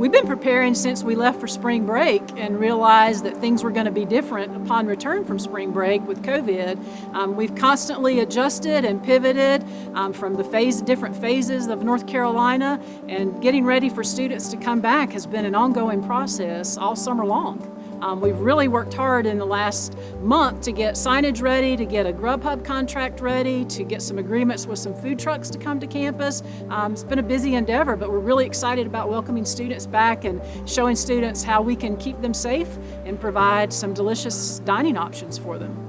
We've been preparing since we left for spring break and realized that things were going to be different upon return from spring break with COVID. We've constantly adjusted and pivoted from the different phases of North Carolina, and getting ready for students to come back has been an ongoing process all summer long. We've really worked hard in the last month to get signage ready, to get a Grubhub contract ready, to get some agreements with some food trucks to come to campus. It's been a busy endeavor, but we're really excited about welcoming students back and showing students how we can keep them safe and provide some delicious dining options for them.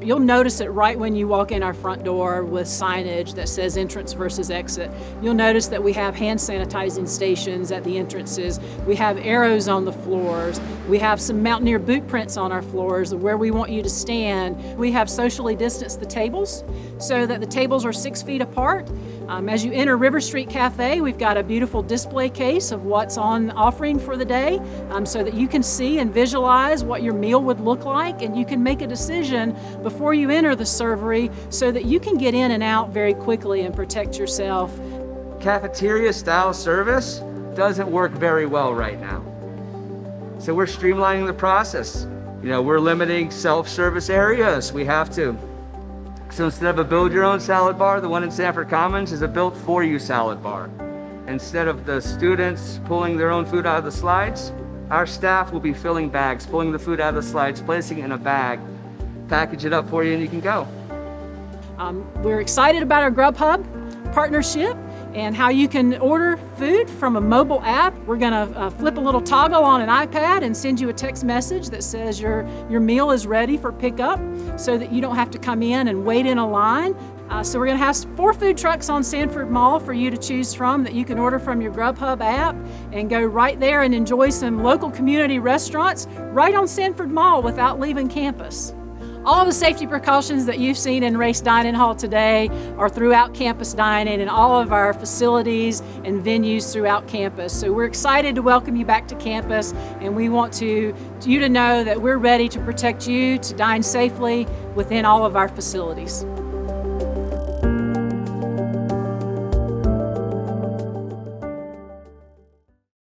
You'll notice it right when you walk in our front door with signage that says entrance versus exit. You'll notice that we have hand sanitizing stations at the entrances. We have arrows on the floors. We have some Mountaineer boot prints on our floors of where we want you to stand. We have socially distanced the tables so that the tables are 6 feet apart. As you enter River Street Cafe, we've got a beautiful display case of what's on offering for the day so that you can see and visualize what your meal would look like, and you can make a decision before you enter the servery so that you can get in and out very quickly and protect yourself. Cafeteria style service doesn't work very well right now. So we're streamlining the process. We're limiting self-service areas. We have to. So instead of a build your own salad bar, the one in Sanford Commons is a built for you salad bar. Instead of the students pulling their own food out of the slides, our staff will be filling bags, pulling the food out of the slides, placing it in a bag, package it up for you, and you can go. We're excited about our Grubhub partnership and how you can order food from a mobile app. We're gonna flip a little toggle on an iPad and send you a text message that says your meal is ready for pickup so that you don't have to come in and wait in a line. So we're gonna have 4 food trucks on Sanford Mall for you to choose from that you can order from your Grubhub app and go right there and enjoy some local community restaurants right on Sanford Mall without leaving campus. All the safety precautions that you've seen in Race Dining Hall today are throughout campus dining and all of our facilities and venues throughout campus. So we're excited to welcome you back to campus, and we want you to know that we're ready to protect you to dine safely within all of our facilities.